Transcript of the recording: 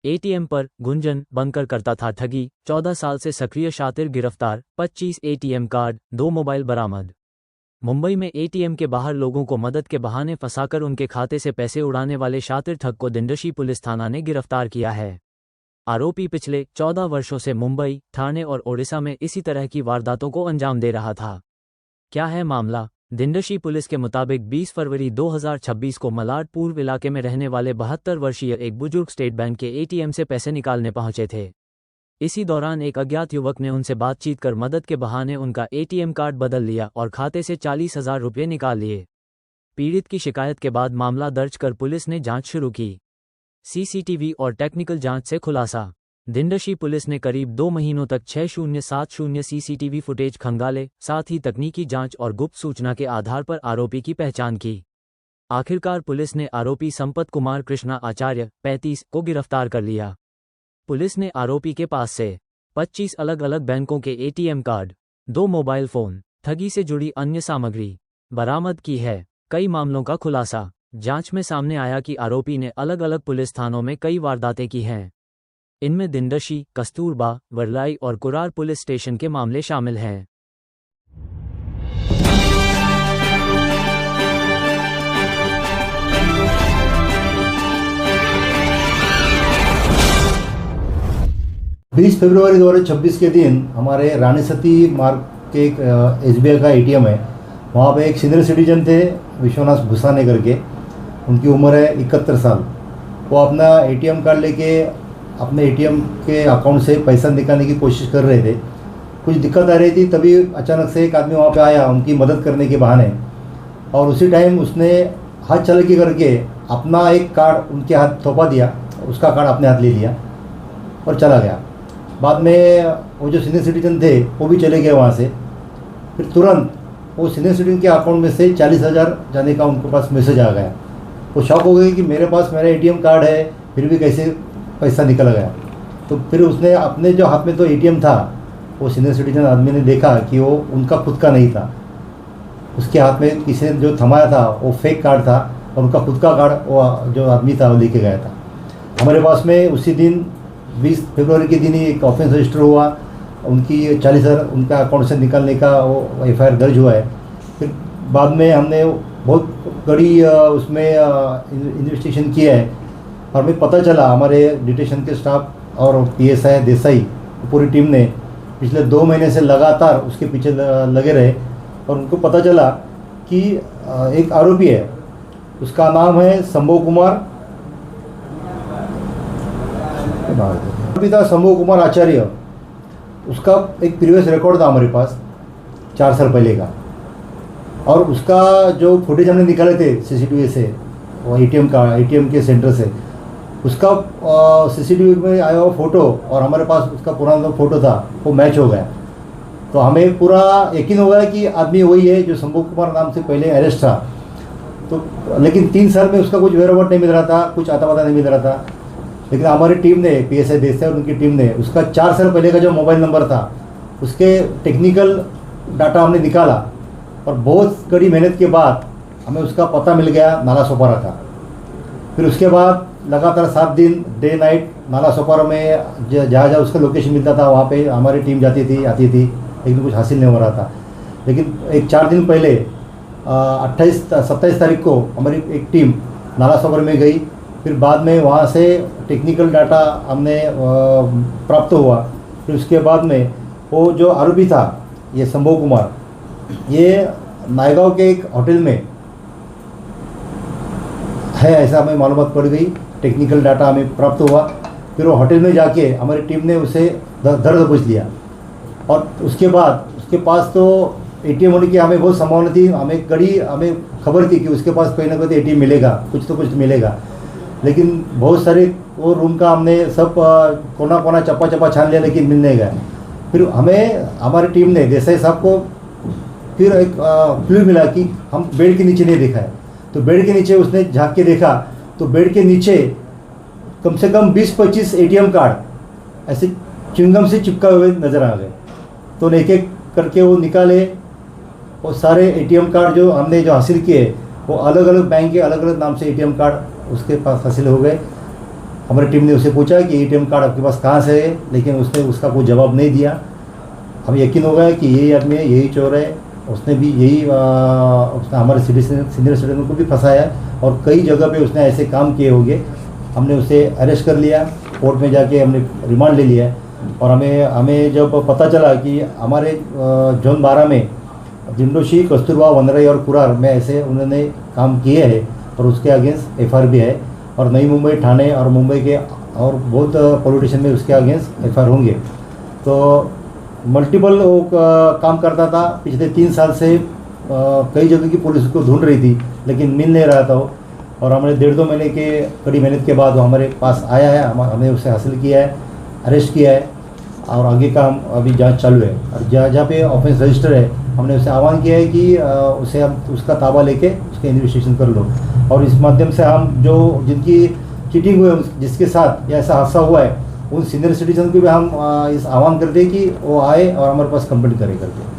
ATM पर गुंजन बनकर करता था ठगी, 14 साल से सक्रिय शातिर गिरफ्तार, 25 एटीएम कार्ड, 2 मोबाइल बरामद। मुंबई में एटीएम के बाहर लोगों को मदद के बहाने फंसाकर उनके खाते से पैसे उड़ाने वाले शातिर ठग को दिंडशी पुलिस थाना ने गिरफ्तार किया है। आरोपी पिछले 14 वर्षों से मुंबई, ठाणे और ओडिशा में इसी तरह की वारदातों को अंजाम दे रहा था। क्या है मामला? दिंडशी पुलिस के मुताबिक 20 फरवरी 2026 को मलाड पूर्व इलाके में रहने वाले 72 वर्षीय एक बुजुर्ग स्टेट बैंक के एटीएम से पैसे निकालने पहुंचे थे। इसी दौरान एक अज्ञात युवक ने उनसे बातचीत कर मदद के बहाने उनका एटीएम कार्ड बदल लिया और खाते से 40,000 रुपये निकाल लिए। पीड़ित की शिकायत के बाद मामला दर्ज कर पुलिस ने जांच शुरू की। सीसीटीवी और टेक्निकल जांच से खुलासा। दिंडशी पुलिस ने करीब 2 महीनों तक 6070 सीसीटीवी फुटेज खंगाले, साथ ही तकनीकी जांच और गुप्त सूचना के आधार पर आरोपी की पहचान की। आखिरकार पुलिस ने आरोपी संपत कुमार कृष्णा आचार्य 35 को गिरफ्तार कर लिया। पुलिस ने आरोपी के पास से 25 अलग अलग बैंकों के एटीएम कार्ड, 2 मोबाइल फोन, ठगी से जुड़ी अन्य सामग्री बरामद की है। कई मामलों का खुलासा। जांच में सामने आया कि आरोपी ने अलग अलग पुलिस थानों में कई वारदातें की हैं। इनमें दिंडशी, कस्तूरबा, वरलाई और कुरार पुलिस स्टेशन के मामले शामिल हैं। बीस फरवरी 2026 के दिन हमारे रानी सती मार्ग के एक SBI का एटीएम है। वहाँ पे एक सीनियर सिटीजन थे, विश्वनाथ भूसाने करके, उनकी उम्र है 71 साल। वो अपना एटीएम कार्ड लेके अपने एटीएम के अकाउंट से पैसा निकालने की कोशिश कर रहे थे। कुछ दिक्कत आ रही थी, तभी अचानक से एक आदमी वहाँ पे आया उनकी मदद करने के बहाने, और उसी टाइम उसने हाथ चालाकी करके अपना एक कार्ड उनके हाथ थोपा दिया, उसका कार्ड अपने हाथ ले लिया और चला गया। बाद में वो जो सीनियर सिटीजन थे वो भी चले गए वहाँ से। फिर तुरंत वो सीनियर सिटीजन के अकाउंट में से 40,000 जाने का उनके पास मैसेज आ गया। वो शॉक हो गए कि मेरे पास मेरा एटीएम कार्ड है, फिर भी कैसे पैसा निकल गया। तो फिर उसने अपने जो हाथ में तो एटीएम था, वो सीनियर सिटीजन आदमी ने देखा कि वो उनका खुद का नहीं था। उसके हाथ में किसी ने जो थमाया था वो फेक कार्ड था, और उनका खुद का कार्ड वो जो आदमी था वो लेके गया था। हमारे पास में उसी दिन 20 फरवरी के दिन ही एक ऑफेंस रजिस्टर हुआ, उनकी 40,000 उनका अकाउंट से निकालने का वो FIR दर्ज हुआ है। फिर बाद में हमने बहुत कड़ी उसमें इन्वेस्टिगेशन किया है, और हमें पता चला, हमारे डिटेशन के स्टाफ और PSI देसाई पूरी टीम ने पिछले 2 महीने से लगातार उसके पीछे लगे रहे, और उनको पता चला कि एक आरोपी है, उसका नाम है संभव कुमार, पिता संभव कुमार आचार्य। उसका एक प्रीवियस रिकॉर्ड था हमारे पास 4 साल पहले का, और उसका जो फुटेज हमने निकाले थे CCTV से, वो एटीएम के सेंटर से, उसका CCTV में आया हुआ फ़ोटो और हमारे पास उसका पुराना जो फ़ोटो था वो मैच हो गया। तो हमें पूरा यकीन हो गया कि आदमी वही है जो संभव कुमार नाम से पहले अरेस्ट था। तो लेकिन 3 साल में उसका कुछ वेरोवट नहीं मिल रहा था, कुछ आता पता नहीं मिल रहा था। लेकिन हमारी टीम ने, PSI देसाई और उनकी टीम ने, उसका 4 साल पहले का जो मोबाइल नंबर था उसके टेक्निकल डाटा हमने निकाला, और बहुत कड़ी मेहनत के बाद हमें उसका पता मिल गया, नाला सोपारा का। फिर उसके बाद लगातार 7 दिन डे नाइट नाला सोपारा में जहाँ जहाँ उसका लोकेशन मिलता था वहाँ पे हमारी टीम जाती थी, आती थी, लेकिन कुछ हासिल नहीं हो रहा था। लेकिन एक 4 दिन पहले 27 तारीख को हमारी एक टीम नाला सोपारा में गई। फिर बाद में वहाँ से टेक्निकल डाटा हमने प्राप्त हुआ। फिर उसके बाद में वो जो आरोपी था, ये संभव कुमार, ये नायगांव के एक होटल में है, ऐसा हमें मालूमात पड़ गई। टेक्निकल डाटा हमें प्राप्त हुआ। फिर वो होटल में जाके हमारी टीम ने उसे दर्द पूछ लिया, और उसके बाद उसके पास तो एटीएम होने की हमें बहुत संभावना थी। हमें खबर थी कि उसके पास कहीं ना कहीं एटीएम मिलेगा, कुछ तो कुछ मिलेगा। लेकिन बहुत सारे वो रूम का हमने सब कोना कोना चप्पा छान लिया, लेकिन मिल नहीं गया। फिर हमारी टीम ने देसाई साहब को फिर एक क्लू मिला कि हम बेड के नीचे नहीं देखा है। तो बेड के नीचे उसने झाँक के देखा, तो बेड के नीचे कम से कम 20-25 एटीएम कार्ड ऐसे च्युइंगम से चिपका हुए नज़र आ गए। तो एक एक करके वो निकाले, वो सारे एटीएम कार्ड जो हमने जो हासिल किए, वो अलग अलग बैंक के अलग अलग नाम से एटीएम कार्ड उसके पास हासिल हो गए। हमारी टीम ने उससे पूछा कि एटीएम कार्ड आपके पास कहाँ से है, लेकिन उसने उसका कोई जवाब नहीं दिया। हम यकीन हो गया कि यही आदमी है, यही चोर है। उसने भी यही उसने हमारे सीनियर सिटीजन को भी फंसाया और कई जगह पे उसने ऐसे काम किए होंगे। हमने उसे अरेस्ट कर लिया, कोर्ट में जाके हमने रिमांड ले लिया। और हमें जब पता चला कि हमारे जोन 12 में जिंडोशी, कस्तूरबा, वनराई और कुरार में ऐसे उन्होंने काम किए हैं और उसके अगेंस्ट एफआईआर भी है। और नई मुंबई, ठाणे और मुंबई के और बहुत पॉलिटिशियन में उसके अगेंस्ट एफआईआर होंगे। तो मल्टीपल वो काम करता था। पिछले 3 साल से कई जगह की पुलिस उसको ढूंढ रही थी, लेकिन मिल नहीं रहा था वो। और हमने 1.5-2 महीने के कड़ी मेहनत के बाद वो हमारे पास आया है। हमने उसे हासिल किया है, अरेस्ट किया है और आगे का हम अभी जांच चालू है। और जहाँ पे ऑफेंस रजिस्टर है, हमने उसे आह्वान किया है कि उसे हम उसका ताबा लेके उसका इन्वेस्टिगेशन कर लो। और इस माध्यम से हम जो जिनकी चीटिंग हुई है, जिसके साथ या ऐसा हादसा हुआ है, उन सीनियर सिटीजन को भी हम इस आह्वान करते हैं कि वो आए और हमारे पास कंप्लेंट करें करके।